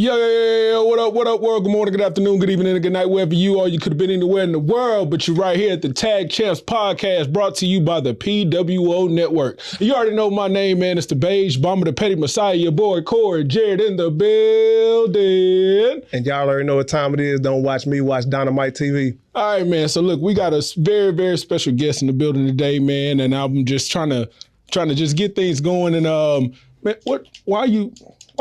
Yo, what up, world? Good morning, good afternoon, good evening, and good night, wherever you are. You could have been anywhere in the world, but you're right here at the Tag Champs Podcast, brought to you by the PWO Network. You already know my name, man. It's the Beige Bomber, the Petty Messiah, your boy, Corey, Jared in the building. And y'all already know what time it is. Don't watch me, watch DYNAMITE TV. All right, man. So, look, we got a very, very special guest in the building today, man, and I'm just trying to just get things going. And, man, why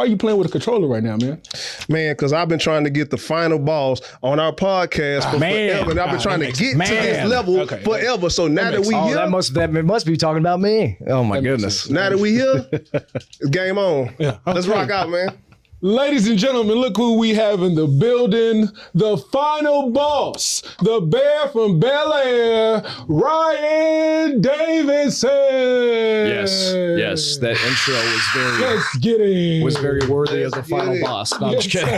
are you playing with a controller right now, man? Man, because I've been trying to get the final boss on our podcast for forever. And I've been trying to get to this level forever. So now that we here. That must be talking about me. Oh, my goodness. Now that we here, it's game on. Yeah. Okay. Let's rock out, man. Ladies and gentlemen, look who we have in the building. The final boss, the bear from Bel Air, Ryan Davidson. Yes, that intro was very worthy of the final boss. No, I'm just kidding.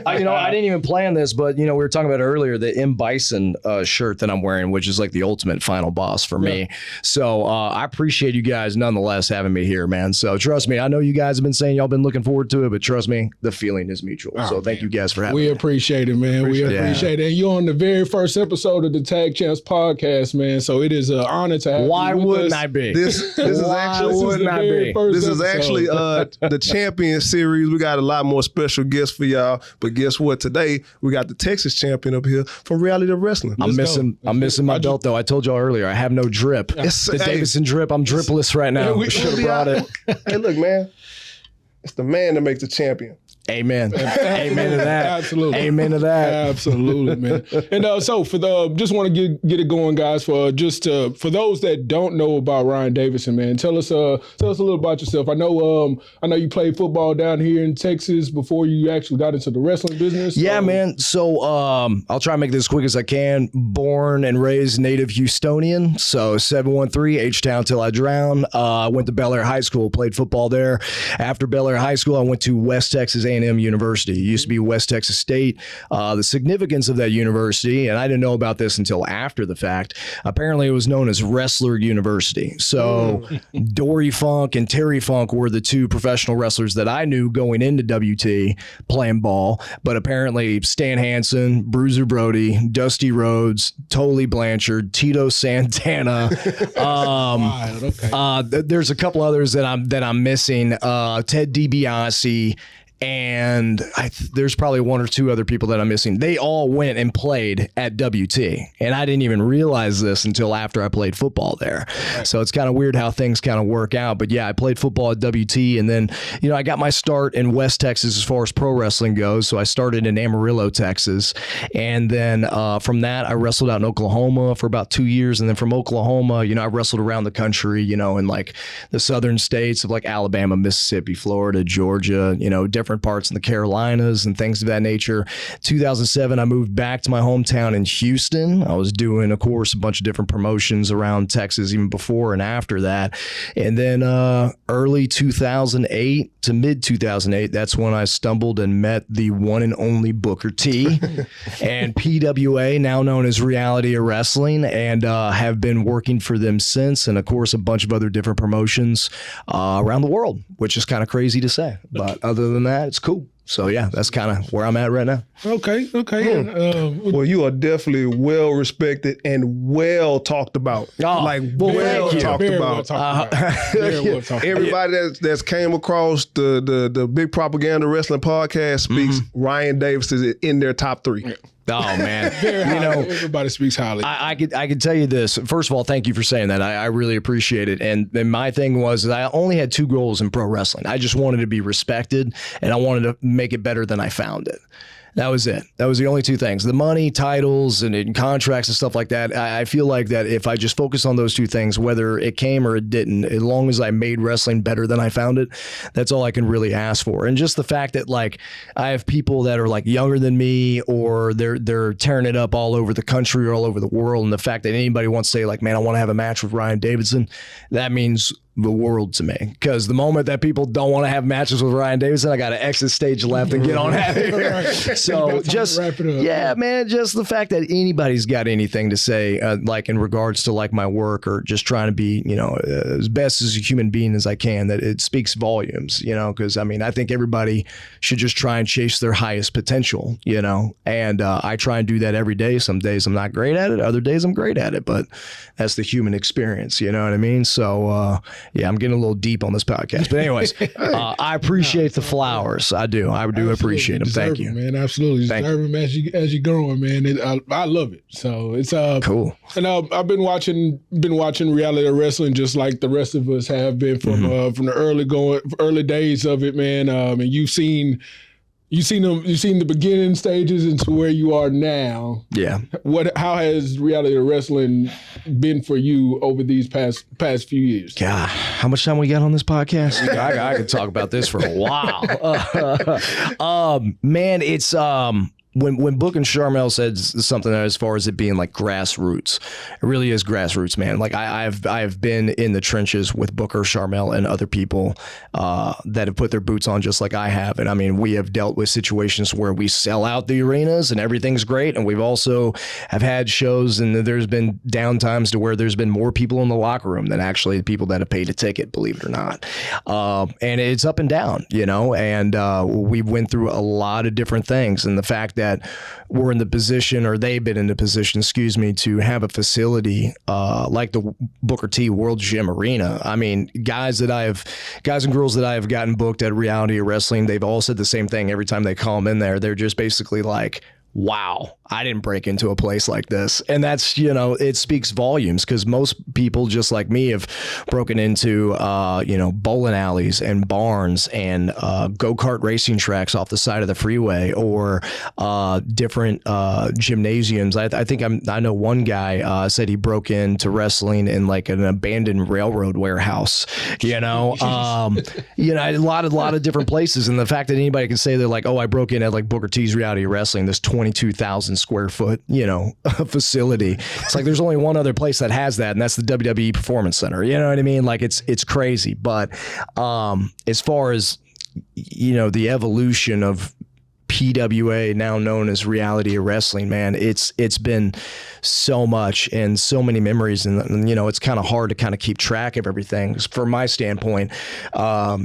I didn't even plan this, but we were talking about earlier the M. Bison shirt that I'm wearing, which is like the ultimate final boss for me. So I appreciate you guys nonetheless having me here, man. So trust me, I know you guys have been saying y'all been looking forward to it, but trust me, the feeling is mutual. So thank you guys for having me. We appreciate it, man. We appreciate it. And you're on the very first episode of the Tag Champs Podcast, man. So it is an honor to have you. Why wouldn't I be? This is actually the Champion Series. We got a lot more special guests for y'all. But guess what? Today we got the Texas champion up here from Reality of Wrestling. I'm missing my belt though. I told y'all earlier I have no drip. The Davidson drip. I'm dripless right now. We should have brought it. Hey, look, man. It's the man that makes the champion. Amen. Amen to that. Absolutely. Amen to that. Absolutely, man. And so for just want to get it going, guys. For those that don't know about Ryan Davidson, man, tell us a little about yourself. I know you played football down here in Texas before you actually got into the wrestling business. Yeah, man. So I'll try and make this as quick as I can. Born and raised native Houstonian, so 713 H-Town till I drown. Went to Bel Air High School, played football there. After Bel Air High School, I went to West Texas A&M University. It used to be West Texas State. The significance of that university, and I didn't know about this until after the fact, apparently it was known as Wrestler University. So Dory Funk and Terry Funk were the two professional wrestlers that I knew going into WT playing ball, but apparently Stan Hansen, Bruiser Brody, Dusty Rhodes, Tully Blanchard, Tito Santana. There's a couple others that I'm missing. Ted DiBiase, and there's probably one or two other people that I'm missing. They all went and played at WT, and I didn't even realize this until after I played football there. Right. So it's kind of weird how things kind of work out. But yeah, I played football at WT, and then I got my start in West Texas as far as pro wrestling goes. So I started in Amarillo, Texas, and then from that I wrestled out in Oklahoma for about 2 years, and then from Oklahoma, I wrestled around the country, in like the southern states of like Alabama, Mississippi, Florida, Georgia, different parts in the Carolinas and things of that nature. 2007, I moved back to my hometown in Houston. I was doing, of course, a bunch of different promotions around Texas even before and after that. And then early 2008 to mid 2008, that's when I stumbled and met the one and only Booker T and PWA, now known as Reality of Wrestling, and have been working for them since. And of course, a bunch of other different promotions around the world, which is kind of crazy to say. But other than that, it's cool. So yeah, that's kind of where I'm at right now. Okay. Well, you are definitely well respected and well talked about. Well talked about. Everybody that's came across the Big Propaganda Wrestling Podcast speaks Ryan Davidson in their top 3. Oh man, everybody speaks highly. I could tell you this. First of all, thank you for saying that. I really appreciate it. And my thing was that I only had 2 goals in pro wrestling. I just wanted to be respected, and I wanted to make it better than I found it. That was it. That was the only 2 things. The money, titles, and contracts and stuff like that. I feel like that if I just focus on those 2 things, whether it came or it didn't, as long as I made wrestling better than I found it, that's all I can really ask for. And just the fact that like I have people that are like younger than me, or they're tearing it up all over the country or all over the world, and the fact that anybody wants to say like, man, I want to have a match with Ryan Davidson, that means the world to me, because the moment that people don't want to have matches with Ryan Davidson, I got to exit stage left and get on out of here. So just, yeah, man, just the fact that anybody's got anything to say, like in regards to like my work or just trying to be, you know, as best as a human being as I can, that it speaks volumes, you know, because I mean, I think everybody should just try and chase their highest potential, you know, and I try and do that every day. Some days I'm not great at it. Other days I'm great at it, but that's the human experience. You know what I mean? So, yeah, I'm getting a little deep on this podcast, but anyways, I appreciate the flowers. I do appreciate them. Thank you, man. Absolutely. Deserve them as you're growing, man. I love it. So it's cool. And I've been watching reality wrestling just like the rest of us have been from the early days of it, man. And you've seen the beginning stages into where you are now. Yeah. How has reality wrestling been for you over these past few years? God, how much time we got on this podcast? I could talk about this for a while. Man, it's when Book and Charmel said something as far as it being like grassroots, it really is grassroots, man. Like I have been in the trenches with Booker, Charmel, and other people that have put their boots on just like I have. And I mean, we have dealt with situations where we sell out the arenas and everything's great. And we've also have had shows and there's been down times to where there's been more people in the locker room than actually the people that have paid a ticket, believe it or not. And it's up and down, you know, and we went through a lot of different things. And the fact that we're in the position, or they've been in the position, to have a facility like the Booker T World Gym Arena. I mean, guys and girls that I have gotten booked at Reality Wrestling, they've all said the same thing every time they call them in there. They're just basically like, wow, I didn't break into a place like this. And that's, you know, it speaks volumes, because most people just like me have broken into, you know, bowling alleys and barns and go-kart racing tracks off the side of the freeway, or different gymnasiums. I think I know one guy said he broke into wrestling in like an abandoned railroad warehouse, you know, you know, a lot of different places. And the fact that anybody can say they're like, oh, I broke in at like Booker T's Reality Wrestling, this 22,000 square foot, you know, facility. It's like there's only one other place that has that, and that's the WWE Performance Center. You know what I mean? Like it's crazy. But as far as, you know, the evolution of PWA, now known as Reality Wrestling, man, it's been so much and so many memories, and you know, it's kind of hard to kind of keep track of everything from my standpoint,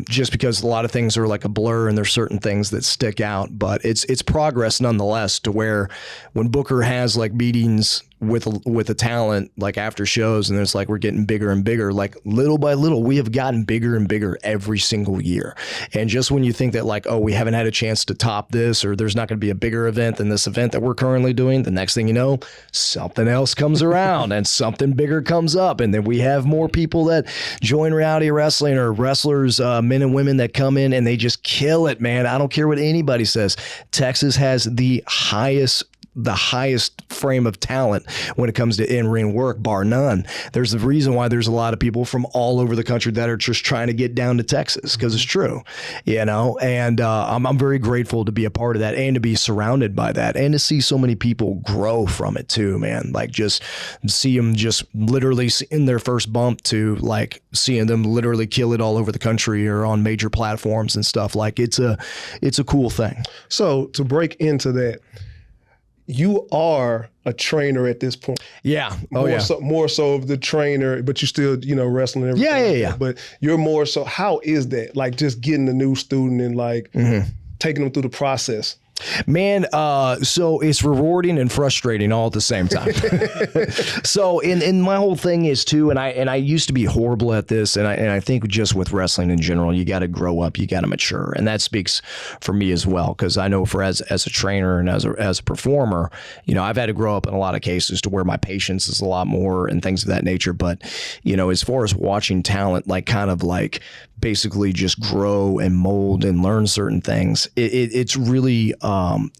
just because a lot of things are like a blur and there's certain things that stick out, but it's progress nonetheless, to where when Booker has like meetings with a talent like after shows, and it's like we're getting bigger and bigger, like little by little we have gotten bigger and bigger every single year. And just when you think that like, oh, we haven't had a chance to top this, or there's not going to be a bigger event than this event that we're currently doing, the next thing you know, something else comes around and something bigger comes up, and then we have more people that join Reality Wrestling, or wrestlers, men and women that come in and they just kill it, man. I don't care what anybody says. Texas has the highest frame of talent when it comes to in-ring work, bar none. There's a reason why there's a lot of people from all over the country that are just trying to get down to Texas, because it's true, you know, and I'm very grateful to be a part of that and to be surrounded by that, and to see so many people grow from it too, man. Like just see them just literally in their first bump to like seeing them literally kill it all over the country or on major platforms and stuff. Like it's a cool thing. So to break into that, you are a trainer at this point. Yeah. More so of the trainer, but you still, you know, wrestling and everything. Yeah. But you're more so, how is that? Like just getting a new student and like taking them through the process. Man, so it's rewarding and frustrating all at the same time. So, and my whole thing is too, and I used to be horrible at this, and I think just with wrestling in general, you got to grow up, you got to mature, and that speaks for me as well, because I know as a trainer and as a performer, you know, I've had to grow up in a lot of cases to where my patience is a lot more and things of that nature. But you know, as far as watching talent, like kind of like basically just grow and mold and learn certain things, it's really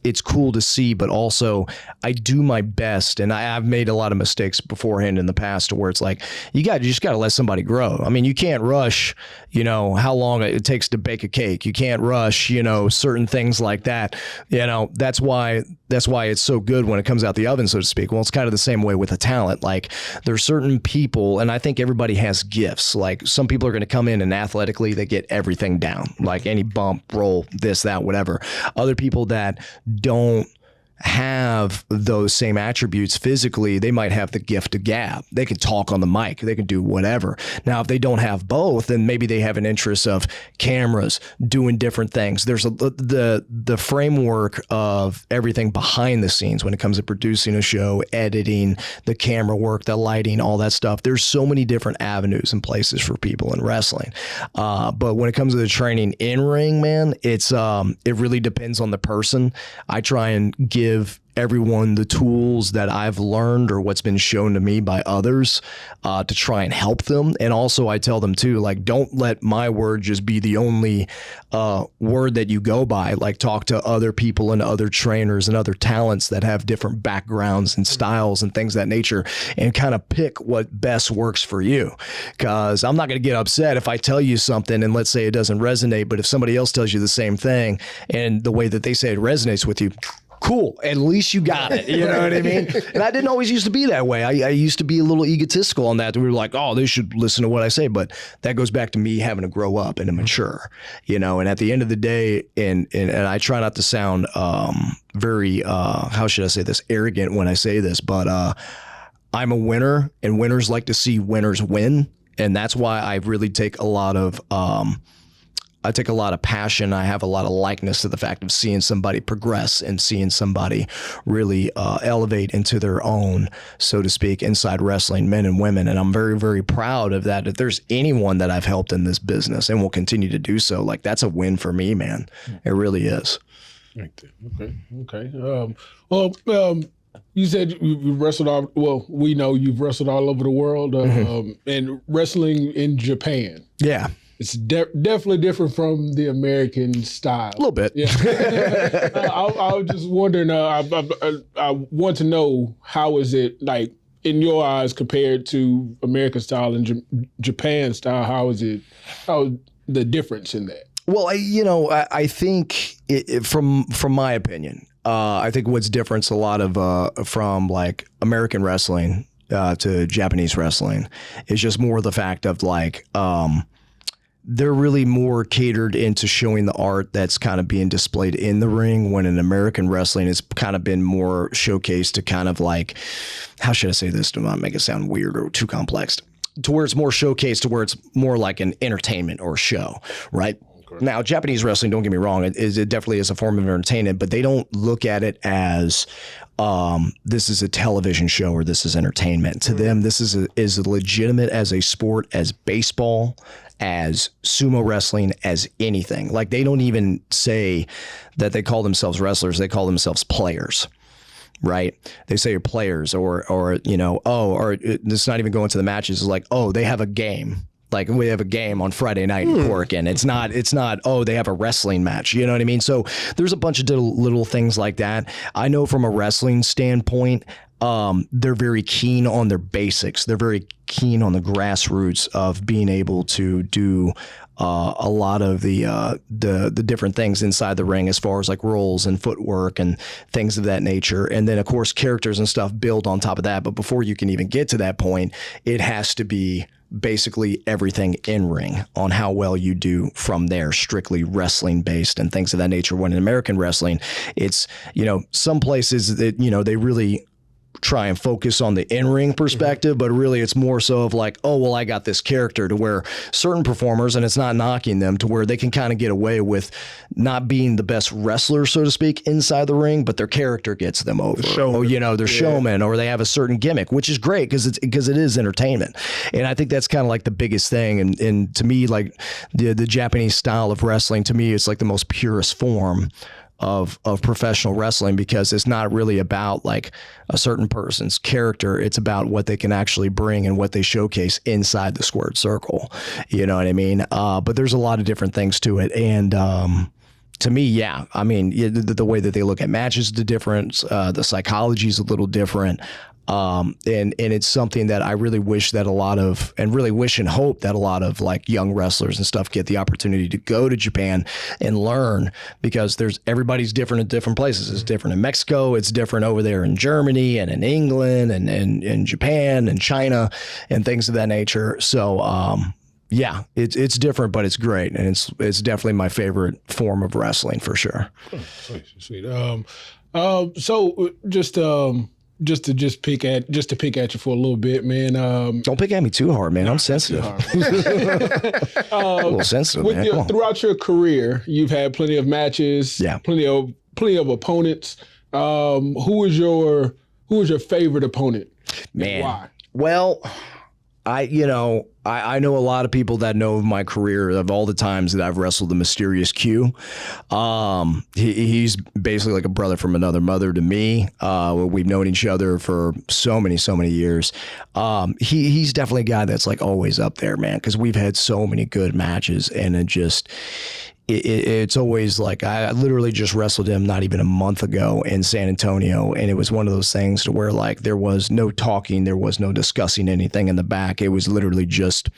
it's cool to see. But also I do my best, and I've made a lot of mistakes beforehand in the past to where it's like you just got to let somebody grow. I mean, you can't rush, you know, how long it takes to bake a cake. You can't rush, you know, certain things like that. You know, that's why that's why it's so good when it comes out the oven, so to speak. Well, it's kind of the same way with a talent. Like there's certain people, and I think everybody has gifts. Like some people are going to come in and athletically, they get everything down, like any bump, roll, this, that, whatever. Other people that don't have those same attributes physically, they might have the gift to gab. They can talk on the mic. They can do whatever. Now, if they don't have both, then maybe they have an interest of cameras, doing different things. There's the framework of everything behind the scenes when it comes to producing a show, editing, the camera work, the lighting, all that stuff. There's so many different avenues and places for people in wrestling. But when it comes to the training in ring, man, it really depends on the person. I try and give everyone the tools that I've learned or what's been shown to me by others to try and help them. And also I tell them too, like, don't let my word just be the only word that you go by. Like talk to other people and other trainers and other talents that have different backgrounds and styles and things of that nature, and kind of pick what best works for you. Because I'm not going to get upset if I tell you something and let's say it doesn't resonate, but if somebody else tells you the same thing and the way that they say it resonates with you, cool, at least you got it. You know what I mean? And I didn't always used to be that way. I used to be a little egotistical on that. We were like, oh, they should listen to what I say. But that goes back to me having to grow up and to mature, you know. And at the end of the day, and I try not to sound very, how should I say this, arrogant when I say this, but I'm a winner, and winners like to see winners win. And that's why I really take a lot of passion. I have a lot of likeness to the fact of seeing somebody progress and seeing somebody really elevate into their own, so to speak, inside wrestling, men and women. And I'm very, very proud of that. If there's anyone that I've helped in this business and will continue to do so, like that's a win for me, man. It really is. Okay. You said you wrestled we know you've wrestled all over the world, and wrestling in Japan. Yeah. It's definitely different from the American style. A little bit. Yeah. I was just wondering, I want to know, how is it, like, in your eyes compared to American style and Japan style? How the difference in that? Well, I think from my opinion, I think what's different a lot of from like American wrestling to Japanese wrestling is just more the fact of like, they're really more catered into showing the art that's kind of being displayed in the ring, when in American wrestling it's kind of been more showcased to kind of like, how should I say this to not make it sound weird or too complex, to where it's more showcased, to where it's more like an entertainment or show, right? Okay. Now, Japanese wrestling, don't get me wrong, it definitely is a form of entertainment, but they don't look at it as this is a television show or this is entertainment. To them, this is as legitimate as a sport as baseball, as sumo wrestling, as anything. Like, they don't even say that they call themselves wrestlers. They call themselves players, right? They say you're players, or it's not even going to the matches. It's like, oh, they have a game. Like, we have a game on Friday night in Corrigan. It's not, oh, they have a wrestling match. You know what I mean? So there's a bunch of little things like that. I know from a wrestling standpoint, they're very keen on their basics. They're very keen on the grassroots of being able to do a lot of the different things inside the ring, as far as like rolls and footwork and things of that nature. And then, of course, characters and stuff build on top of that. But before you can even get to that point, it has to be basically everything in ring on how well you do from there, strictly wrestling based and things of that nature. When in American wrestling, it's, some places that, they really try and focus on the in-ring perspective, but really it's more so of like, oh, well, I got this character, to where certain performers, and it's not knocking them, to where they can kind of get away with not being the best wrestler, so to speak, inside the ring, but their character gets them over. They're showmen, or they have a certain gimmick, which is great because it is entertainment. And I think that's kind of like the biggest thing. And to me, like the Japanese style of wrestling, to me, it's like the most purest form of professional wrestling, because it's not really about like a certain person's character. It's about what they can actually bring and what they showcase inside the squared circle. You know what I mean? But there's a lot of different things to it. And to me, the way that they look at matches is different. The psychology is a little different. And it's something that I really wish that and hope that a lot of like young wrestlers and stuff get the opportunity to go to Japan and learn, because everybody's different at different places. It's different in Mexico. It's different over there in Germany and in England and in Japan and China and things of that nature. So, yeah, it's different, but it's great, and it's definitely my favorite form of wrestling for sure. Oh, sweet. So just to pick at you for a little bit, man. Don't pick at me too hard, man. I'm sensitive. A little sensitive, man. Throughout your career, you've had plenty of matches. Yeah. Plenty of opponents. Who is your favorite opponent? Man. And why? Well, I know a lot of people that know of my career, of all the times that I've wrestled the Mysterious Q. He's basically like a brother from another mother to me. We've known each other for so many years. He's definitely a guy that's like always up there, man, because we've had so many good matches, and it's always like, I literally just wrestled him not even a month ago in San Antonio, and it was one of those things to where like there was no talking, there was no discussing anything in the back. It was literally just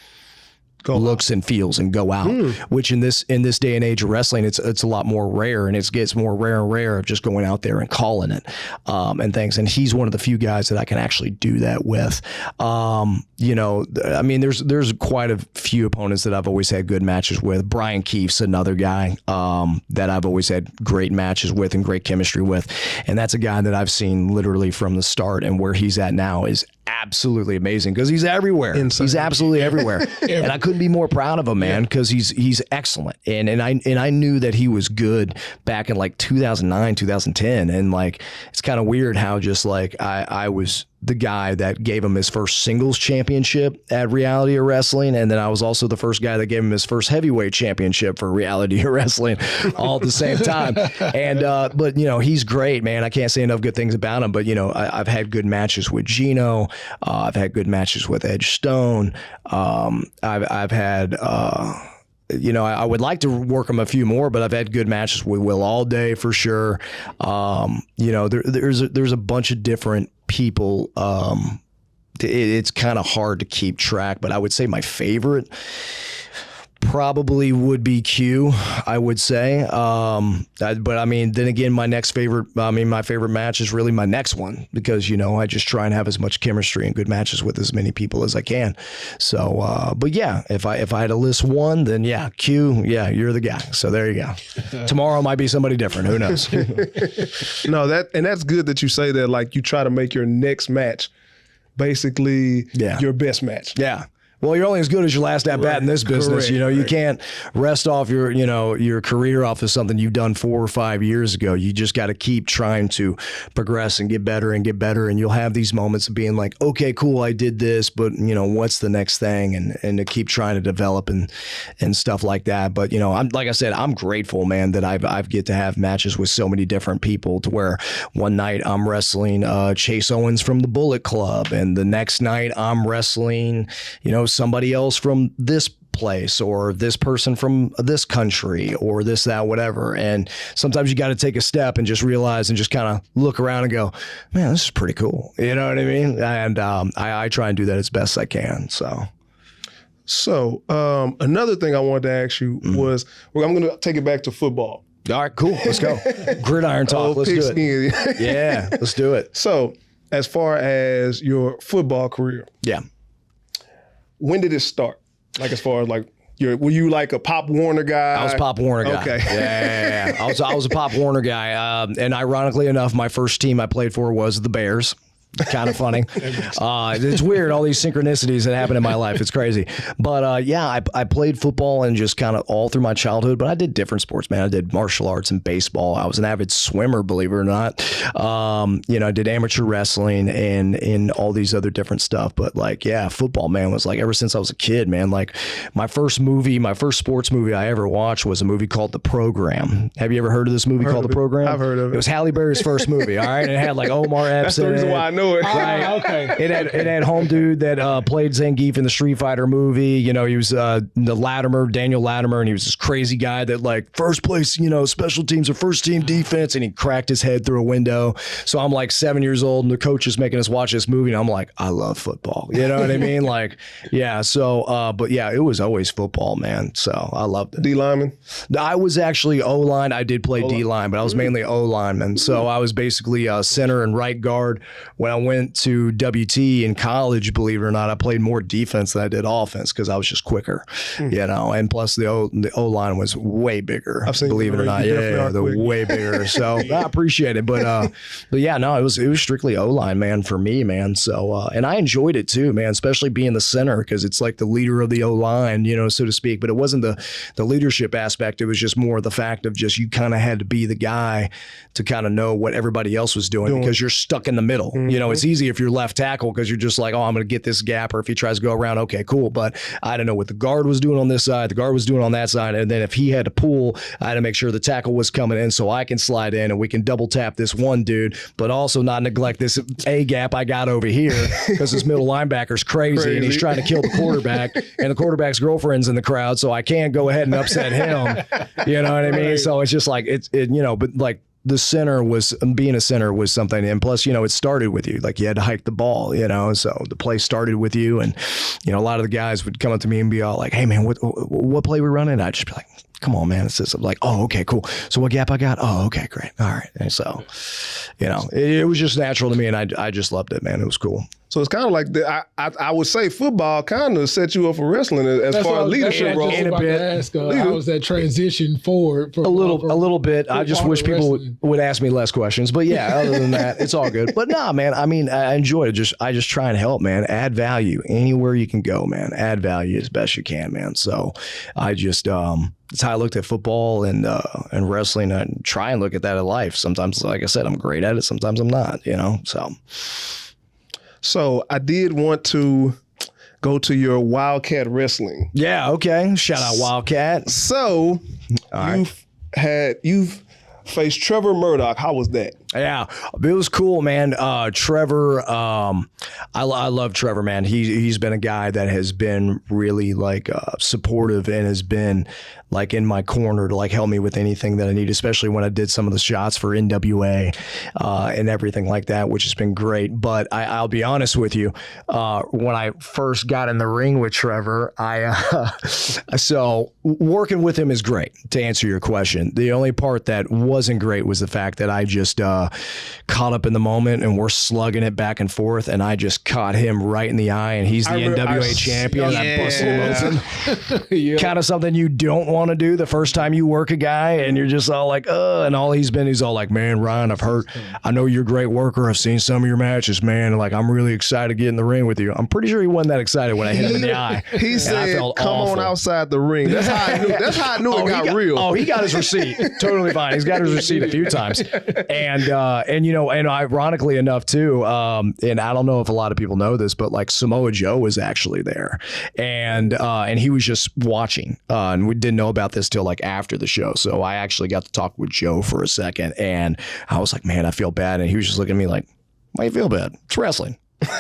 looks and feels and go out, which in this day and age of wrestling, it's a lot more rare, and it gets more rare and rare of just going out there and calling it and things. And he's one of the few guys that I can actually do that with. I mean, there's quite a few opponents that I've always had good matches with. Brian Keefe's another guy that I've always had great matches with and great chemistry with, and that's a guy that I've seen literally from the start, and where he's at now is absolutely amazing, because he's everywhere. Insane. He's absolutely everywhere. And I couldn't be more proud of him, man, because he's excellent. And I knew that he was good back in like 2009, 2010. And like, it's kind of weird how just like I was the guy that gave him his first singles championship at Reality of Wrestling, and then I was also the first guy that gave him his first heavyweight championship for Reality of Wrestling, all at the same time. And but he's great, man. I can't say enough good things about him. But I've had good matches with Gino. I've had good matches with Edge Stone. I've had. I would like to work him a few more, but I've had good matches with Will Allday for sure. There's a bunch of different people. It's kind of hard to keep track, but I would say my favorite probably would be Q, I would say. But I mean, then again, my favorite match is really my next one, because, I just try and have as much chemistry and good matches with as many people as I can. So, but yeah, if I had to list one, then yeah, Q, yeah, you're the guy. So there you go. Tomorrow might be somebody different. Who knows? No, that's good that you say that. Like, you try to make your next match basically your best match. Yeah. Well, you're only as good as your last at bat in this business. Correct. You can't rest off your career off of something you've done 4 or 5 years ago. You just got to keep trying to progress and get better. And you'll have these moments of being like, okay, cool, I did this, but what's the next thing? And to keep trying to develop and stuff like that. But like I said, I'm grateful, man, that I've get to have matches with so many different people, to where one night I'm wrestling Chase Owens from the Bullet Club, and the next night I'm wrestling somebody else from this place, or this person from this country, or this, that, whatever. And sometimes you got to take a step and just realize and just kind of look around and go, man, this is pretty cool. You know what I mean? And I try and do that as best I can. So another thing I wanted to ask you was, I'm going to take it back to football. All right, cool. Let's go. Gridiron talk. Let's do it. Yeah, let's do it. So as far as your football career. Yeah. When did it start? Like, as far as like, were you like a Pop Warner guy? I was a Pop Warner guy. Okay. Yeah. I was a Pop Warner guy. And ironically enough, my first team I played for was the Bears. Kind of funny. It's weird, all these synchronicities that happen in my life. It's crazy. But I played football and just kind of all through my childhood, but I did different sports, man. I did martial arts and baseball. I was an avid swimmer, believe it or not. I did amateur wrestling and all these other different stuff. But like, yeah, football, man, was like, ever since I was a kid, man, like my first sports movie I ever watched was a movie called The Program. Have you ever heard of this movie called The Program? I've heard of it. It was Halle Berry's first movie, all right? And it had like Omar Epps. That's the reason why I know know it. Right. Okay. It had home dude that played Zangief in the Street Fighter movie. You know, he was the Latimer, Daniel Latimer, and he was this crazy guy that like first place, you know, special teams or first team defense, and he cracked his head through a window. So I'm like 7 years old, and the coach is making us watch this movie, and I'm like, I love football. You know what I mean? Like, yeah. So, but yeah, it was always football, man. So I loved it. D lineman? I was actually O-line. I did play D-line, but I was mainly O-lineman. So I was basically center and right guard. When I went to WT in college, believe it or not, I played more defense than I did offense because I was just quicker, you know, and plus the O-line was way bigger, believe it or not. Yeah, they're way bigger. So I appreciate it. But yeah, no, it was strictly O-line, man, for me, man. So, and I enjoyed it too, man, especially being the center because it's like the leader of the O-line, you know, so to speak. But it wasn't the leadership aspect. It was just more the fact of just you kind of had to be the guy to kind of know what everybody else was doing because you're stuck in the middle. You know, it's easy if you're left tackle because you're just like, oh, I'm going to get this gap. Or if he tries to go around, okay, cool. But I didn't know what the guard was doing on this side, the guard was doing on that side. And then if he had to pull, I had to make sure the tackle was coming in so I can slide in and we can double tap this one dude, but also not neglect this A gap I got over here because this middle linebacker's crazy and he's trying to kill the quarterback and the quarterback's girlfriend's in the crowd. So I can't go ahead and upset him. You know what I mean? Right. So it's just like, you know, but like, the center was being a center was something. And plus, you know, it started with you, like you had to hike the ball, you know, so the play started with you. And, you know, a lot of the guys would come up to me and be all like, hey man, what play we running? I'd just be like, come on, man. It's just like, oh, okay, cool. So what gap I got? Oh, okay, great. All right. And so, you know, it was just natural to me and I just loved it, man. It was cool. So it's kind of like I would say football kind of set you up for wrestling as far as leadership role. In a bit. How was that transition forward? A little bit. I just wish people would ask me less questions. But yeah, other than that, it's all good. But nah, man. I mean, I enjoy it. I just try and help, man. Add value anywhere you can go, man. Add value as best you can, man. So I just that's how I looked at football and wrestling. I try and look at that in life. Sometimes, like I said, I'm great at it. Sometimes I'm not. You know, So I did want to go to your Wildcat Wrestling. Yeah, okay. Shout out Wildcat. So you've faced Trevor Murdoch. How was that? Yeah, it was cool, man. Trevor, I love Trevor, man. He's been a guy that has been really like supportive and has been like in my corner to like help me with anything that I need, especially when I did some of the shots for NWA and everything like that, which has been great. But I'll be honest with you, when I first got in the ring with Trevor, so working with him is great, to answer your question. The only part that wasn't great was the fact that I just caught up in the moment and we're slugging it back and forth, and I just caught him right in the eye, and he's the NWA champion. Yeah. I busted him open. Yeah. Kind of something you don't want to do the first time you work a guy, and you're just all like, and all he's all like, man, Ryan, I know you're a great worker. I've seen some of your matches, man. And like, I'm really excited to get in the ring with you. I'm pretty sure he wasn't that excited when I hit him in the eye. He said, come on outside the ring. That's how I knew it got real. Oh, he got his receipt. Totally fine. He's got his receipt a few times. And you know, and ironically enough too, and I don't know if a lot of people know this, but like Samoa Joe was actually there, and he was just watching, and we didn't know about this till like after the show. So I actually got to talk with Joe for a second, and I was like, man, I feel bad, and he was just looking at me like, why do you feel bad? It's wrestling.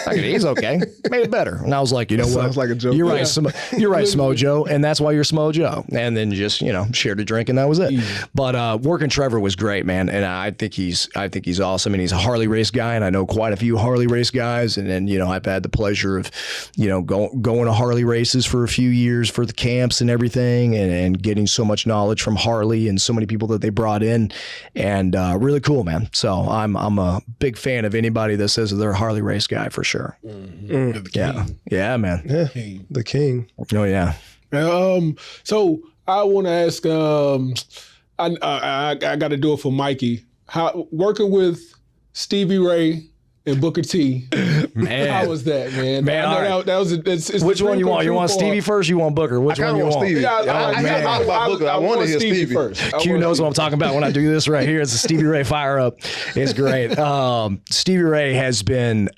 He's okay. Made it better. And I was like, you know what? Sounds like a joke. You're right. You're right, Smo Joe. And that's why you're Smo Joe. And then just, you know, shared a drink and that was it. But working Trevor was great, man. And I think he's awesome. And he's a Harley race guy. And I know quite a few Harley race guys. And then, you know, I've had the pleasure of, you know, going to Harley races for a few years for the camps and everything, and getting so much knowledge from Harley and so many people that they brought in, and really cool, man. So I'm a big fan of anybody that says they're a Harley race guy, for sure. Yeah, man. Yeah, the king. Oh yeah. So I want to ask. I got to do it for Mikey. How working with Stevie Ray and Booker T? Man, how was that, man? Man, I know that was. It's which one you want? You want Stevie first? You want Booker? Which one you want? Stevie. Yeah, I want to hear Stevie first. Q knows what I'm talking about when I do this right here. It's a Stevie Ray fire up. It's great. Stevie Ray has been.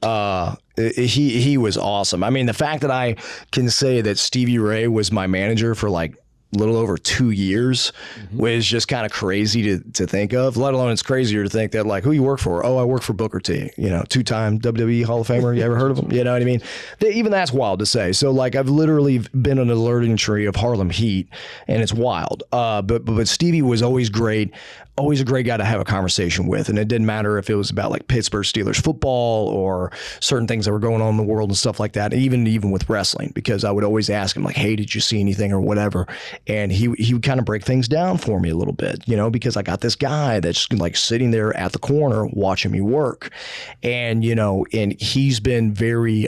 He was awesome. I mean, the fact that I can say that Stevie Ray was my manager for like little over 2 years, which is just kind of crazy to think of, let alone it's crazier to think that like, who you work for? Oh, I work for Booker T, you know, 2-time WWE Hall of Famer. You ever heard of him? You know what I mean? Even that's wild to say. So like I've literally been on an alerting tree of Harlem Heat, and it's wild. But Stevie was always great. Always a great guy to have a conversation with. And it didn't matter if it was about like Pittsburgh Steelers football or certain things that were going on in the world and stuff like that. Even with wrestling, because I would always ask him like, hey, did you see anything or whatever? And he would kind of break things down for me a little bit, you know, because I got this guy that's like sitting there at the corner watching me work. And, you know, and he's been very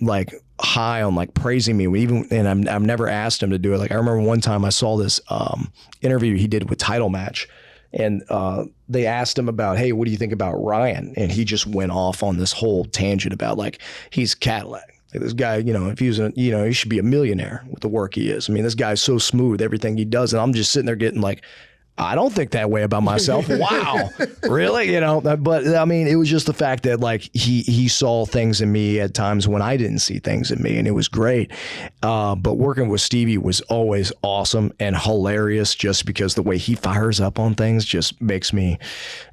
like high on like praising me, even, and I've never asked him to do it. Like I remember one time I saw this interview he did with Title Match, and they asked him about, hey, what do you think about Ryan? And he just went off on this whole tangent about like, he's Cadillac. Like this guy, you know, if he was, you know, he should be a millionaire with the work he is. I mean, this guy's so smooth, everything he does. And I'm just sitting there getting like, I don't think that way about myself. Wow. Really? You know, but I mean, it was just the fact that like he saw things in me at times when I didn't see things in me, and it was great. But working with Stevie was always awesome and hilarious, just because the way he fires up on things just makes me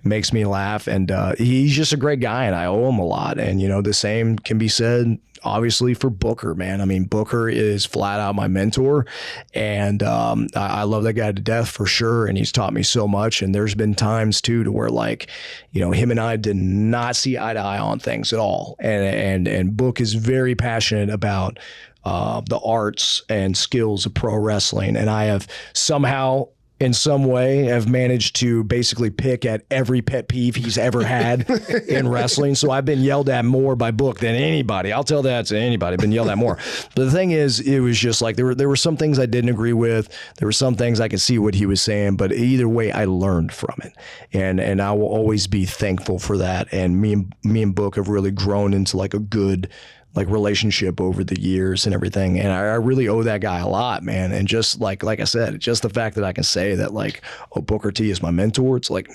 laugh. And he's just a great guy, and I owe him a lot. And, you know, the same can be said obviously for Booker, man. I mean, Booker is flat out my mentor, and I love that guy to death for sure. And he's taught me so much. And there's been times too to where like, you know, him and I did not see eye to eye on things at all. And Book is very passionate about the arts and skills of pro wrestling. And I have somehow, in some way, have managed to basically pick at every pet peeve he's ever had in wrestling. So I've been yelled at more by Book than anybody. I'll tell that to anybody. I've been yelled at more. But the thing is, it was just like there were some things I didn't agree with. There were some things I could see what he was saying, but either way, I learned from it, and I will always be thankful for that. And me and Book have really grown into like a good like relationship over the years and everything. And I really owe that guy a lot, man. And just like I said, just the fact that I can say that like, oh, Booker T is my mentor. It's like,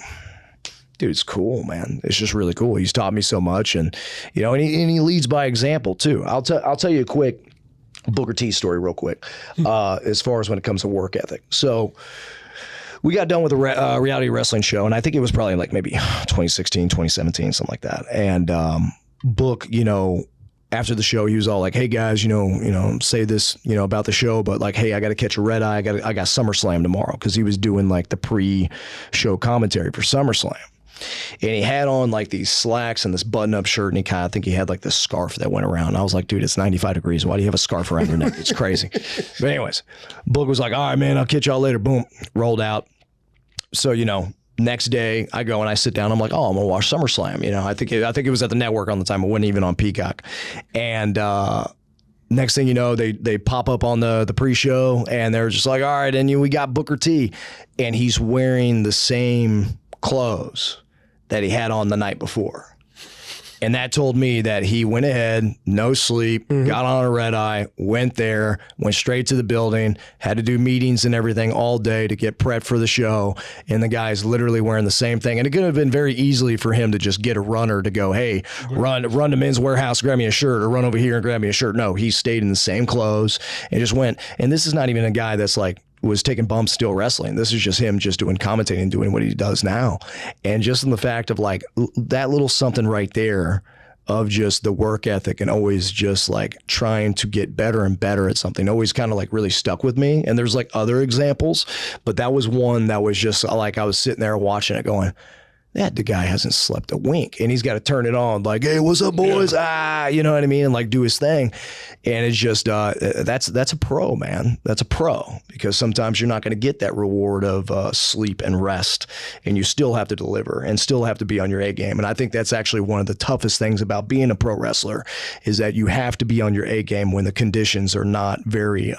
dude, it's cool, man. It's just really cool. He's taught me so much, and, you know, and he leads by example too. I'll tell you a quick Booker T story real quick, as far as when it comes to work ethic. So we got done with a reality wrestling show, and I think it was probably like maybe 2016, 2017, something like that. And Book, you know, after the show, he was all like, hey guys, you know, say this, you know, about the show, but like, hey, I got to catch a red eye. I got SummerSlam tomorrow. Cause he was doing like the pre-show commentary for SummerSlam. And he had on like these slacks and this button-up shirt, and I think he had like this scarf that went around. I was like, dude, it's 95 degrees. Why do you have a scarf around your neck? It's crazy. But anyways, Book was like, all right, man, I'll catch y'all later. Boom, rolled out. So, you know, next day I go and I sit down. I'm like, oh, I'm gonna watch SummerSlam. You know, I think it was at the network on the time. It wasn't even on Peacock. And next thing you know, they pop up on the pre-show, and they're just like, all right, and we got Booker T, and he's wearing the same clothes that he had on the night before. And that told me that he went ahead, no sleep, got on a red eye, went there, went straight to the building, had to do meetings and everything all day to get prepped for the show. And the guy's literally wearing the same thing. And it could have been very easily for him to just get a runner to go, hey, run to Men's Warehouse, grab me a shirt, or run over here and grab me a shirt. No, he stayed in the same clothes and just went. And this is not even a guy that's like, was taking bumps still wrestling. This is just him just doing commentating and doing what he does now. And just in the fact of like that little something right there of just the work ethic and always just like trying to get better and better at something always kind of like really stuck with me. And there's like other examples, but that was one that was just like, I was sitting there watching it going, that the guy hasn't slept a wink, and he's got to turn it on like, hey, what's up, boys? Yeah. You know what I mean? And like do his thing. And it's just, that's a pro, man. That's a pro, because sometimes you're not going to get that reward of sleep and rest, and you still have to deliver and still have to be on your A game. And I think that's actually one of the toughest things about being a pro wrestler, is that you have to be on your A game when the conditions are not very,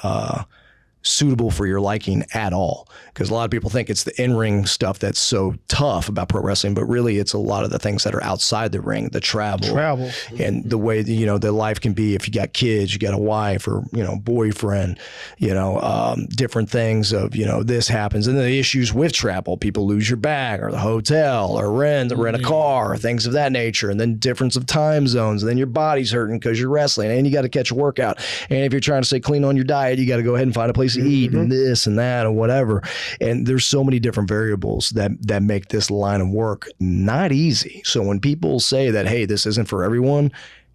suitable for your liking at all. Because a lot of people think it's the in-ring stuff that's so tough about pro wrestling, but really it's a lot of the things that are outside the ring, the travel. And the way that, you know, the life can be if you got kids, you got a wife or, you know, boyfriend, you know, different things of, you know, this happens. And the issues with travel, people lose your bag or the hotel or rent a car, or things of that nature. And then difference of time zones. And then your body's hurting because you're wrestling and you got to catch a workout. And if you're trying to stay clean on your diet, you got to go ahead and find a place to eat and this and that and whatever. And there's so many different variables that make this line of work not easy. So when people say that, hey, this isn't for everyone,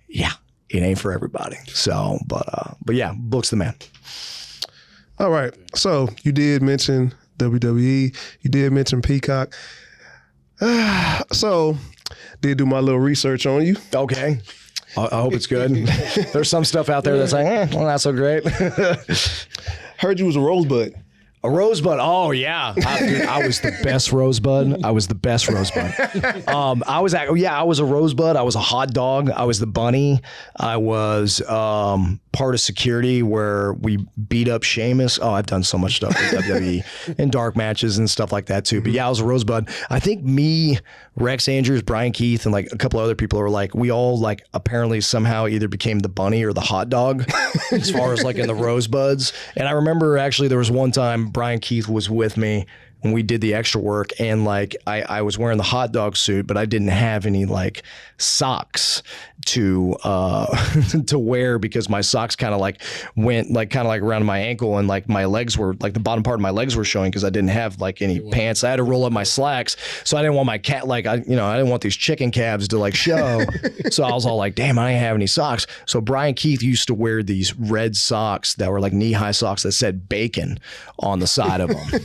yeah, it ain't for everybody. So, but yeah, Book's the man. All right. So you did mention WWE. You did mention Peacock. So did do my little research on you. Okay. I hope it's good. There's some stuff out there that's like, well, not so great. Heard you was a Rosebud. A Rosebud. Oh yeah, I was the best Rosebud. I was the best Rosebud. I was a Rosebud. I was a hot dog. I was the bunny. I was part of security where we beat up Sheamus. Oh, I've done so much stuff with WWE and dark matches and stuff like that too. But yeah, I was a Rosebud. I think me, Rex Andrews, Brian Keith, and like a couple other people were like, we all like apparently somehow either became the bunny or the hot dog as far as like in the Rosebuds. And I remember actually there was one time Brian Keith was with me when we did the extra work, and like I was wearing the hot dog suit, but I didn't have any like socks to to wear because my socks kind of like went like kind of like around my ankle, and like my legs were like the bottom part of my legs were showing because I didn't have like any pants. I had to roll up my slacks, so I didn't want my cat like I didn't want these chicken calves to like show. So I was all like, damn, I didn't have any socks. So Brian Keith used to wear these red socks that were like knee-high socks that said bacon on the side of them.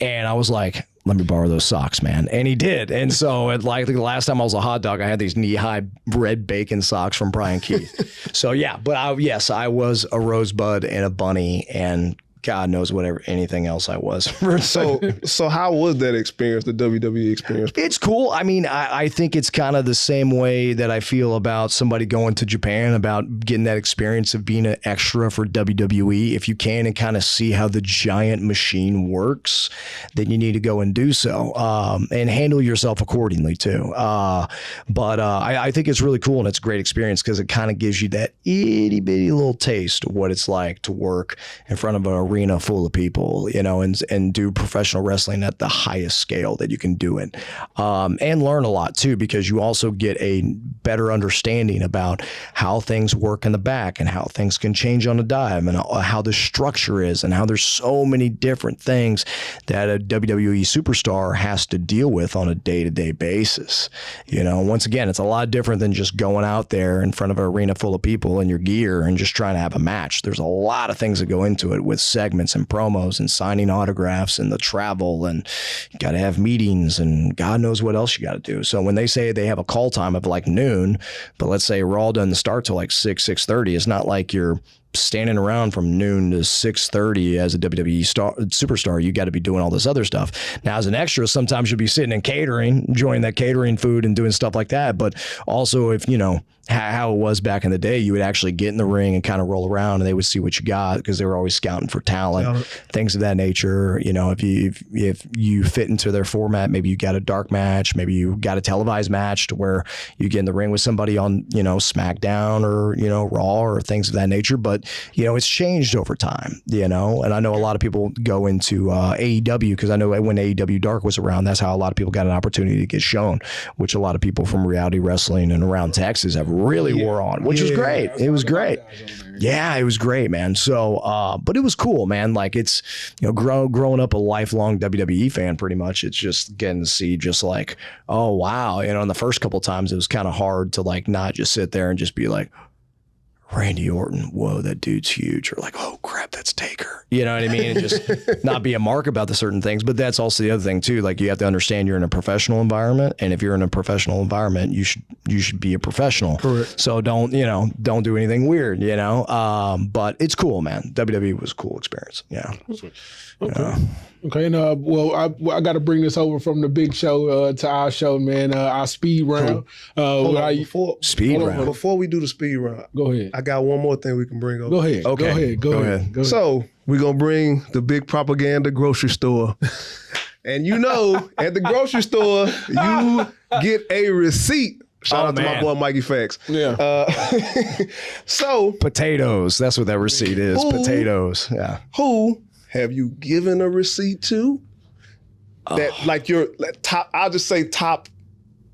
And I was like, let me borrow those socks, man. And he did. And so like the last time I was a hot dog, I had these knee-high red bacon socks from Brian Keith. So yeah, but yes, I was a Rosebud and a bunny, and God knows whatever anything else I was. So how was that experience, the WWE experience? It's cool. I mean, I think it's kind of the same way that I feel about somebody going to Japan, about getting that experience of being an extra for WWE. If you can and kind of see how the giant machine works, then you need to go and do so, and handle yourself accordingly too. But I think it's really cool, and it's a great experience because it kind of gives you that itty bitty little taste of what it's like to work in front of an arena full of people, you know, and do professional wrestling at the highest scale that you can do it, and learn a lot too, because you also get a better understanding about how things work in the back and how things can change on a dime and how the structure is and how there's so many different things that a WWE superstar has to deal with on a day-to-day basis. You know, once again, it's a lot different than just going out there in front of an arena full of people in your gear and just trying to have a match. There's a lot of things that go into it with segments and promos and signing autographs and the travel, and you got to have meetings and God knows what else you got to do. So when they say they have a call time of like noon, but let's say Raw doesn't start till like 6:30, it's not like you're standing around from noon to 6:30 as a WWE superstar. You got to be doing all this other stuff. Now, as an extra, sometimes you'll be sitting in catering, enjoying that catering food and doing stuff like that. But also, if you know how it was back in the day, you would actually get in the ring and kind of roll around, and they would see what you got because they were always scouting for talent, things of that nature. You know, if you fit into their format, maybe you got a dark match, maybe you got a televised match to where you get in the ring with somebody on, you know, SmackDown or, you know, Raw or things of that nature. But you know, it's changed over time, you know, and I know a lot of people go into AEW because I know when AEW Dark was around, that's how a lot of people got an opportunity to get shown, which a lot of people from reality wrestling and around Texas have really wore on, which was great. It was great. Yeah, it was great, man. So, but it was cool, man. Like it's, you know, growing up a lifelong WWE fan, pretty much. It's just getting to see just like, oh, wow. You know, in the first couple of times, it was kind of hard to like not just sit there and just be like, Randy Orton, whoa, that dude's huge. Or like, oh crap, that's Taker. You know what I mean? And just not be a mark about the certain things. But that's also the other thing too. Like you have to understand you're in a professional environment. And if you're in a professional environment, you should be a professional. Correct. So don't do anything weird, you know? But it's cool, man. WWE was a cool experience. Yeah. Okay. Okay, and well, I got to bring this over from the big show to our show, man. Our speed round. Before speed round. Before we do the speed round, go ahead. I got one more thing we can bring up. Go ahead. Okay. Go ahead. So we're going to bring the big propaganda grocery store. And at the grocery store, you get a receipt. Shout out to my boy Mikey Facts. Yeah. So potatoes. That's what that receipt is. Potatoes. Yeah. Who have you given a receipt to? That like your top, I'll just say top,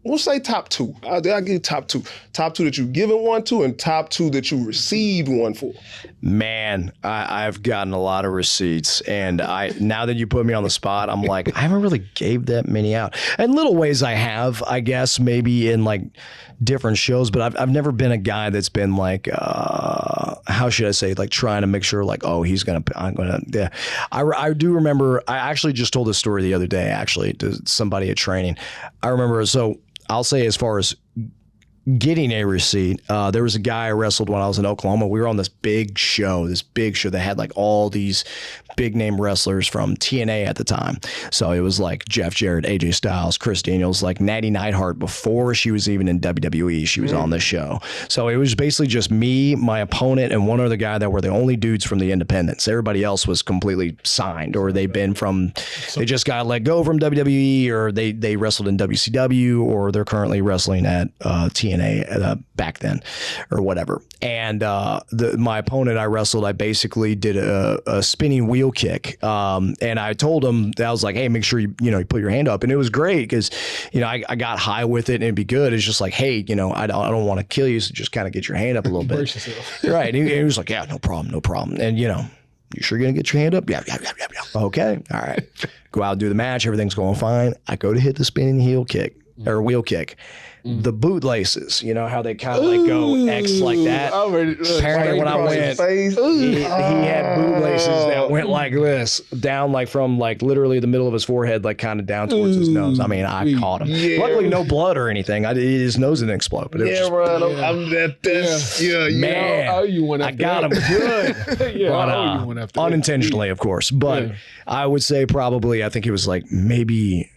we'll say top two. I'll give you top two. Top two that you've given one to and top two that you received one for. Man, I've gotten a lot of receipts, and now that you put me on the spot, I'm like, I haven't really gave that many out. In little ways I have, I guess, maybe in like different shows, but I've never been a guy that's been like, how should I say, like trying to make sure like, oh, yeah. I do remember, I actually just told this story the other day, actually, to somebody at training. I remember, so I'll say as far as getting a receipt, there was a guy I wrestled when I was in Oklahoma. We were on this big show that had like all these big name wrestlers from TNA at the time. So it was like Jeff Jarrett, AJ Styles, Chris Daniels, like Natty Neidhart before she was even in WWE. She was on the show. So it was basically just me, my opponent, and one other guy that were the only dudes from the independents. Everybody else was completely signed, or they just got let go from WWE, or they wrestled in WCW, or they're currently wrestling at TNA back then, or whatever. And my opponent I wrestled, I basically did a spinning wheel kick, and I told him that I was like, hey, make sure you put your hand up, and it was great because I got high with it and it'd be good. It's just like, hey, I don't want to kill you, so just kind of get your hand up a little bit. Right. And he was like, yeah, no problem. And you sure gonna get your hand up? Yeah. Okay, all right. Go out and do the match. Everything's going fine. I go to hit the spinning heel kick or wheel kick. The boot laces, how they kind of like go X like that. Apparently when I went, he had boot laces that went like this, down like from like literally the middle of his forehead, like kind of down towards his nose. I mean, I caught him. Yeah. Luckily no blood or anything. His nose didn't explode. But it was man, I got him good. Unintentionally, of course. But I would say probably, I think it was like maybe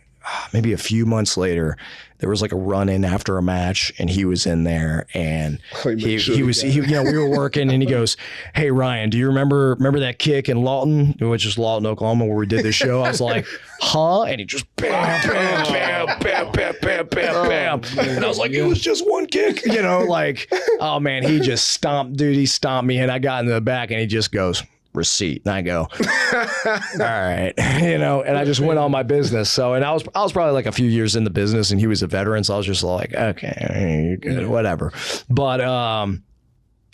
a few months later, there was like a run-in after a match, and he was in there, and we were working, and he goes, hey, Ryan, do you remember that kick in Lawton, which is Lawton, Oklahoma, where we did this show? I was like, huh? And he just bam, bam, bam, bam, bam, bam, bam, bam. And I was like, it was just one kick, like, oh man, he just stomped me, and I got into the back, and he just goes, receipt. And I go, all right, and I just went on my business. So, and I was probably like a few years in the business, and he was a veteran. So I was just like, okay, you're good, whatever. But,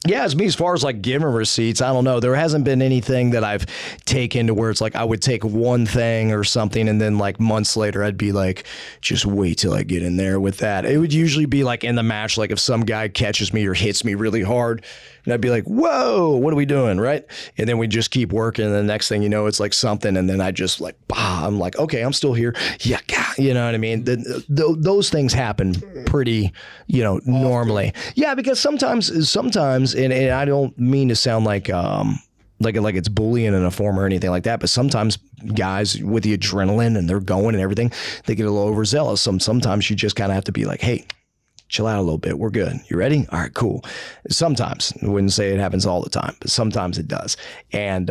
yeah, as far as like giving receipts, I don't know. There hasn't been anything that I've taken to where it's like I would take one thing or something, and then like months later I'd be like, just wait till I get in there with that. It would usually be like in the match, like if some guy catches me or hits me really hard, and I'd be like, whoa, what are we doing, right? And then we just keep working, and the next thing you know, it's like something, and then I just like, I'm like, okay, I'm still here. Yeah, you know what I mean? Those things happen pretty, normally. Yeah, because sometimes, and I don't mean to sound like it's bullying in a form or anything like that, but sometimes guys with the adrenaline and they're going and everything, they get a little overzealous. Sometimes you just kind of have to be like, hey, chill out a little bit. We're good. You ready? All right, cool. Sometimes, I wouldn't say it happens all the time, but sometimes it does. And,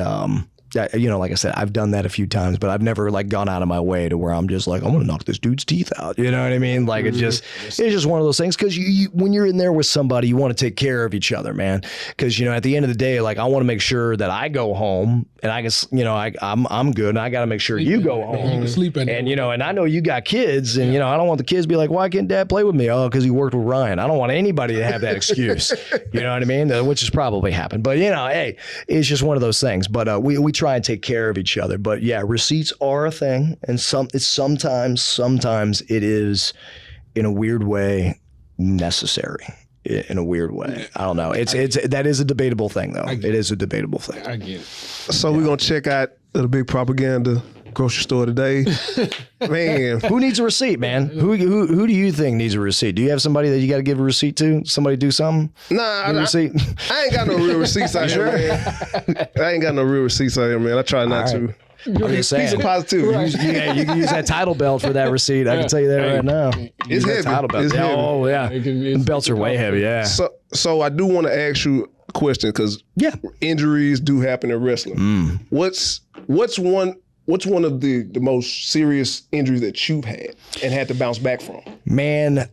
like I said, I've done that a few times, but I've never like gone out of my way to where I'm just like, I'm going to knock this dude's teeth out. You know what I mean? Like it's just one of those things. Cause you when you're in there with somebody, you want to take care of each other, man. Cause at the end of the day, like I want to make sure that I go home and I guess, I'm good, and I got to make sure you go home. You can sleep in and, and I know you got kids, and, I don't want the kids to be like, why can't dad play with me? Oh, cause he worked with Ryan. I don't want anybody to have that excuse. You know what I mean? Which has probably happened, but hey, it's just one of those things. But we try and take care of each other. But yeah, receipts are a thing, and sometimes it is in a weird way necessary. In a weird way, I don't know. That is a debatable thing, though. It is a debatable thing. I get it. So we're gonna check out the big propaganda grocery store today. Man, who needs a receipt, man? Who do you think needs a receipt? Do you have somebody that you got to give a receipt to? Somebody do something? Nah, I ain't got no real receipts out here, man. I ain't got no real receipts out here, man. I try not to. I'm just saying. Piece of positivity. Right. You can use that title belt for that receipt. I can tell you that right now. It's heavy. Title belt. It's heavy. Oh yeah, belts are way heavy. Yeah. So I do want to ask you question because Yeah. injuries do happen in wrestling. What's one of the most serious injuries that you've had and had to bounce back from? Man,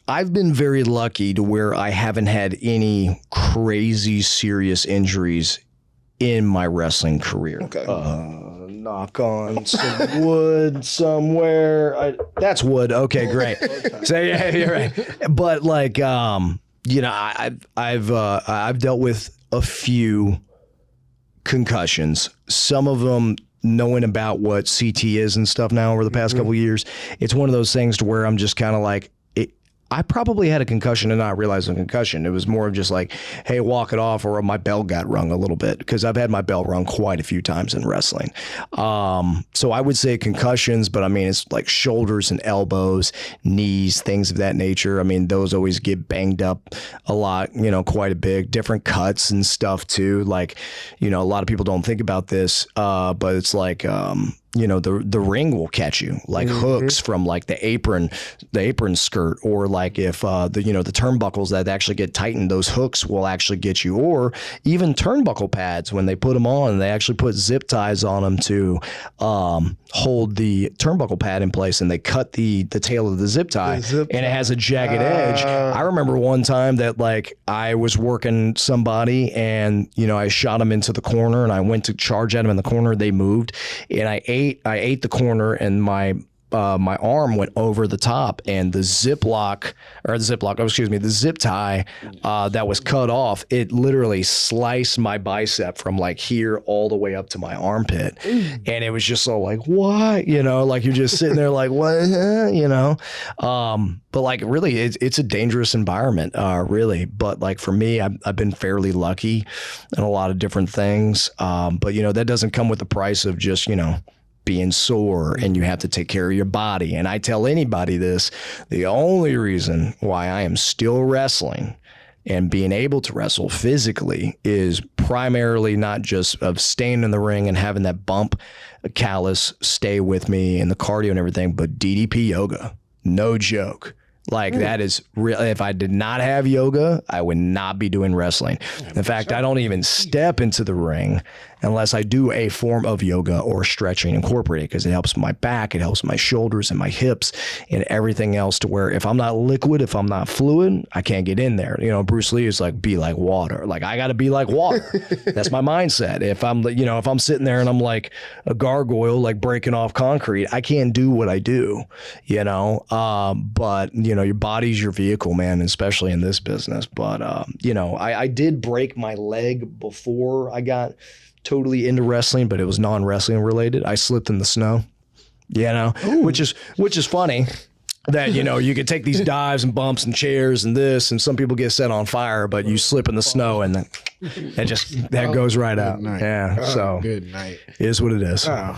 I've been very lucky to where I haven't had any crazy serious injuries in my wrestling career. Okay. Knock on some wood somewhere. That's wood. Okay, great. So yeah, you're right. But like, you know, I've dealt with a few concussions. Some of them knowing about what CT is and stuff now over the past couple of years. It's one of those things to where I'm just kind of like, I probably had a concussion and not realize a concussion. It was more of just like, hey, walk it off, or my bell got rung a little bit, because I've had my bell rung quite a few times in wrestling. So I would say concussions, but I mean, it's like shoulders and elbows, knees, things of that nature. I mean, those always get banged up a lot, you know, quite a bit. Different cuts and stuff too. Like, you know, a lot of people don't think about this, but it's like, you know, the ring will catch you, like hooks from like the apron skirt, or like if the turnbuckles that actually get tightened, those hooks will actually get you, or even turnbuckle pads when they put them on, they actually put zip ties on them to hold the turnbuckle pad in place, and they cut the tail of the zip tie, and it has a jagged edge. I remember one time that like I was working somebody, and you know, I shot them into the corner, and I went to charge at them in the corner. They moved, and I ate the corner, and my arm went over the top, and the zip tie that was cut off, it literally sliced my bicep from like here all the way up to my armpit. And it was just so like, what? You know, like you're just sitting there like, what? You know? But like really, it's a dangerous environment, really. But like for me, I've been fairly lucky in a lot of different things. But you know, that doesn't come with the price of just, you know, being sore, and you have to take care of your body. And I tell anybody this, the only reason why I am still wrestling and being able to wrestle physically is primarily not just of staying in the ring and having that bump callus stay with me and the cardio and everything, but DDP yoga, no joke. Like that is real. If I did not have yoga, I would not be doing wrestling. In fact, I don't even step into the ring unless I do a form of yoga or stretching incorporated, because it helps my back, it helps my shoulders and my hips and everything else, to where if I'm not liquid, if I'm not fluid, I can't get in there. You know, Bruce Lee is like, be like water. Like I got to be like water. That's my mindset. If I'm sitting there and I'm like a gargoyle, like breaking off concrete, I can't do what I do, you know? But you know, your body's your vehicle, man, especially in this business. But, you know, I did break my leg before I got totally into wrestling, but it was non-wrestling related. I slipped in the snow, you know, which is funny that, you know, you could take these dives and bumps and chairs and this, and some people get set on fire, but you slip in the snow and then that goes right out. Yeah. So good night. Is what it is. Oh.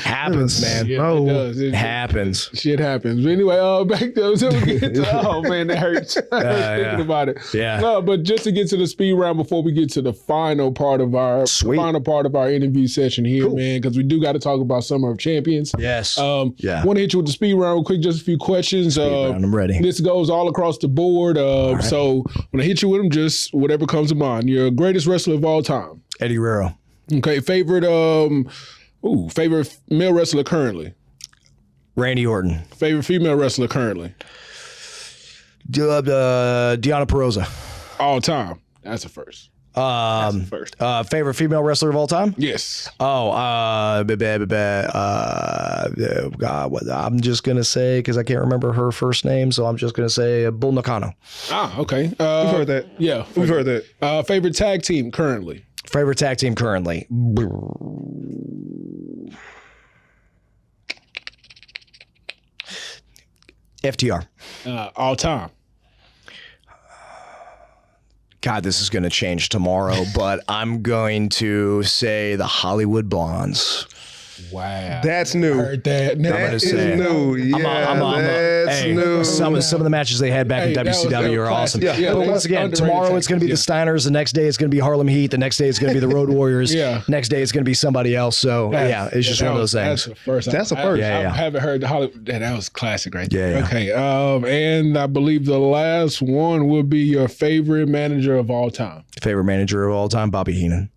Happens, man. Yeah, it does. It happens. Shit happens. But anyway, back to so we get to, oh man, that hurts. Thinking about it. Yeah. No, but just to get to the speed round before we get to the final part of our interview session here, man, because we do got to talk about Summer of Champions. Yes. Want to hit you with the speed round real quick, just a few questions. I'm ready. This goes all across the board. Right. So when I hit you with them, just whatever comes to mind. Your greatest wrestler of all time. Eddie Guerrero. Okay, favorite male wrestler currently. Randy Orton. Favorite female wrestler currently. Deonna Purrazzo. All time. That's the first. Favorite female wrestler of all time? Yes. God, I'm just gonna say, because I can't remember her first name, so I'm just gonna say Bull Nakano. Ah, okay. We've heard that. Yeah, we've heard that. Favorite tag team currently. Favorite tag team currently. FTR. All time. God, this is going to change tomorrow, but I'm going to say the Hollywood Blondes. Wow. That's new. I heard that. Now, That is say, new. Yeah, that's new. Some of the matches they had back in WCW are awesome. Yeah, but once again, tomorrow it's going to be the Steiners. The next day it's going to be Harlem Heat. The next day it's going to be the Road Warriors. Next day it's going to be somebody else. So it's just one of those things. That's a first. I haven't heard the Hollywood. That was classic right there. Yeah. Okay. And I believe the last one would be your favorite manager of all time. Favorite manager of all time, Bobby Heenan.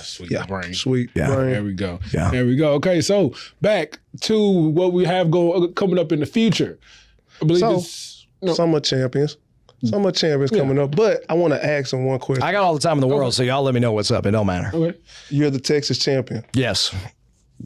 Sweet brain. Sweet brain. There we go. Yeah. There we go. Okay, so back to what we have coming up in the future. I believe it's Summer Champions. Summer Champions coming up. But I want to ask them one question. I got all the time in the world, so y'all let me know what's up. It don't matter. Okay. You're the Texas champion. Yes.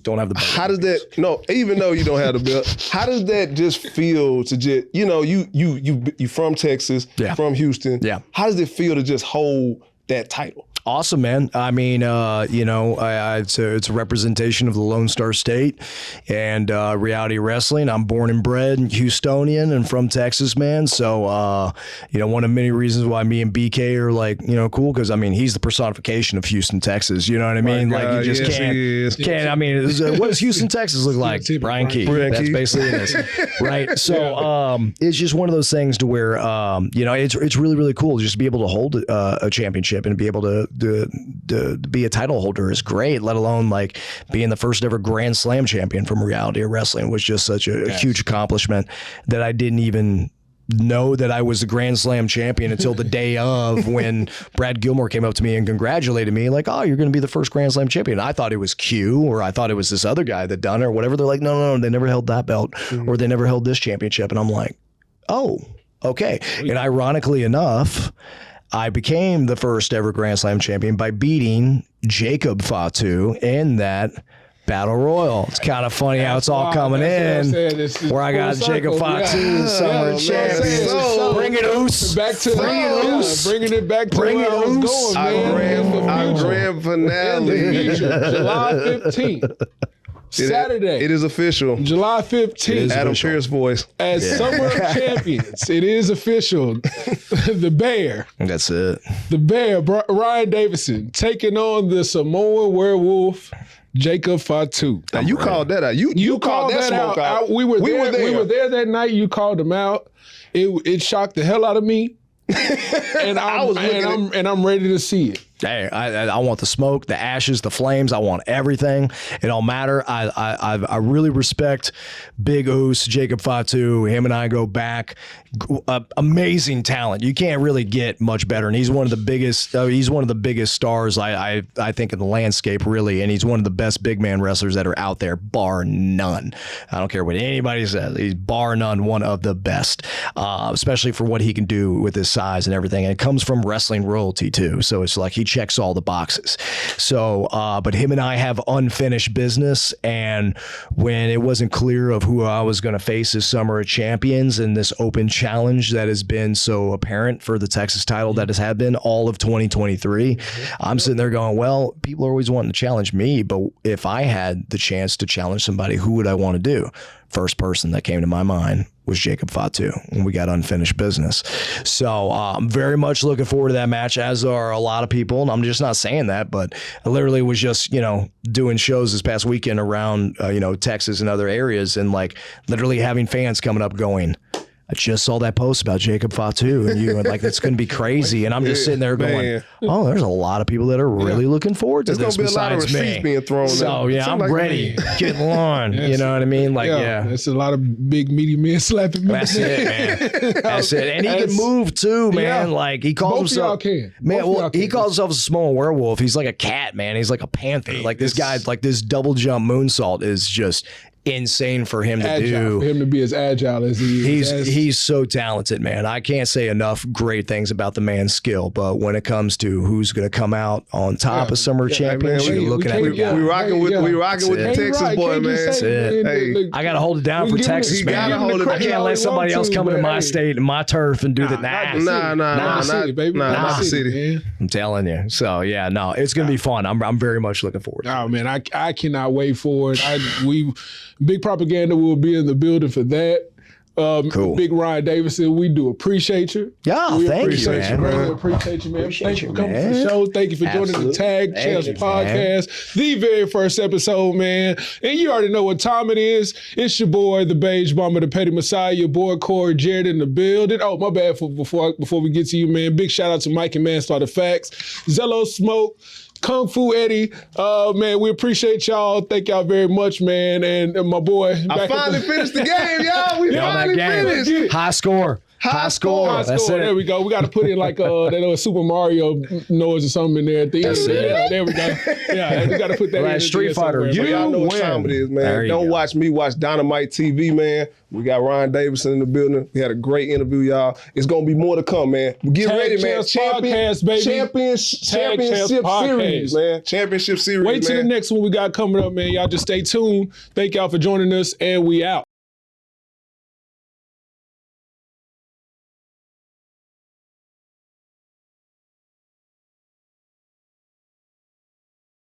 Don't have the belt. How does that? No, even though you don't have the belt, how does that just feel to just you from Texas, from Houston? Yeah. How does it feel to just hold that title? Awesome, man. I mean, it's a representation of the Lone Star State and reality wrestling. I'm born and bred Houstonian and from Texas, man. So, one of many reasons why me and BK are like, cool, because I mean, he's the personification of Houston, Texas. You know what I mean? Like, you just can't. I mean, what does Houston, Texas look like? Brian Key. That's basically it, right? So, it's just one of those things to where, it's really, really cool just to be able to hold a championship and be able to be a title holder is great, let alone like being the first ever Grand Slam champion from reality wrestling was just such a huge accomplishment that I didn't even know that I was the Grand Slam champion until the day of when Brad Gilmore came up to me and congratulated me like, oh, you're going to be the first Grand Slam champion. I thought it was Q or I thought it was this other guy that done it or whatever. They're like, no, they never held that belt or they never held this championship. And I'm like, oh, okay. And ironically enough, I became the first ever Grand Slam champion by beating Jacob Fatu in that Battle Royal. It's kind of funny how it's all coming in. Where I got Jacob Fatu, summer champion. Bring it, Oos. Bringing it back to where I was going, man. Our grand finale. July 15th. Saturday. It is official. July 15th. Adam Pearce voice. As Summer Champions, it is official. The Bear. That's it. The Bear, Ryan Davidson, taking on the Samoan werewolf, Jacob Fatu. Now, you called that out. You called that smoke out. We were there that night. You called him out. It shocked the hell out of me. And I'm ready to see it. Hey, I want the smoke, the ashes, the flames. I want everything. It don't matter. I really respect Big Oos, Jacob Fatu. Him and I go back. Amazing talent. You can't really get much better. And he's one of the biggest. He's one of the biggest stars I think in the landscape, really. And he's one of the best big man wrestlers that are out there, bar none. I don't care what anybody says. He's bar none one of the best, especially for what he can do with his size and everything. And it comes from wrestling royalty too. So it's like he checks all the boxes. So, but him and I have unfinished business. And when it wasn't clear of who I was going to face this Summer of Champions and this open challenge that has been so apparent for the Texas title that has had been all of 2023, I'm sitting there going, well, people are always wanting to challenge me, but if I had the chance to challenge somebody, who would I want to do? First person that came to my mind was Jacob Fatu, and we got unfinished business. So I'm very much looking forward to that match, as are a lot of people. And I'm just not saying that, but I literally was just, doing shows this past weekend around, Texas and other areas, and like literally having fans coming up going, I just saw that post about Jacob Fatu and you, and like, that's going to be crazy. And I'm just sitting there going, oh, there's a lot of people that are really looking forward to this besides me. There's going to be a lot of receipts being thrown. So yeah, I'm ready. Get in line. You know what I mean? Like, It's a lot of big meaty men slapping me. That's it, man. That's it. And he can move too, man. Like he calls himself. He calls himself a small werewolf. He's like a cat, man. He's like a panther. Like this guy, like this double jump moonsault is just insane for him to do. For him to be as agile as he is. He's so talented, man. I can't say enough great things about the man's skill, but when it comes to who's going to come out on top of Summer Champions, you're looking at the guy. We rocking with the Texas boy, man. That's it. Hey, I got to hold it down for Texas, man. I can't let somebody else come into my state and my turf and do that. Not the city. I'm telling you. So yeah, no, it's going to be fun. I'm very much looking forward to it. Oh man, I cannot wait for it. Big Propaganda will be in the building for that. Cool. Big Ryan Davidson. We do appreciate you. Yeah, we thank you, appreciate man. Brother. Appreciate you, man. Appreciate Thank you you, for coming man. to the show. Thank you for joining the Absolutely. Tag Thank Champs you, man. podcast, the very first episode, man. And you already know what time it is. It's your boy, the Beige Bomber, the Petty Messiah, your boy Corey Jared in the building. Oh, my bad before we get to you, man. Big shout out to Mike and Manslaughter Facts, Zello Smoke, Kung Fu Eddie. Man, we appreciate y'all. Thank y'all very much, man. And my boy. I finally finised the game, y'all. We On that finally game. finished. High score. High score. High That's score. it. There we go. We got to put in like that Super Mario noise or something in there at the end. That's it. Yeah, there we go. Yeah, we got to put that in. Like Street Fighter, somewhere. you So y'all know what win. time it is, There man. you Don't go. watch me, watch DYNAMITE TV, man. We got Ryan Davidson in the building. We had a great interview, y'all. It's gonna be more to come, man. Get Tag ready, man. Champs Podcast, baby. Championship Podcast. series, man. Championship series, Wait till man. the next one we got coming up, man. Y'all just stay tuned. Thank y'all for joining us, and we out.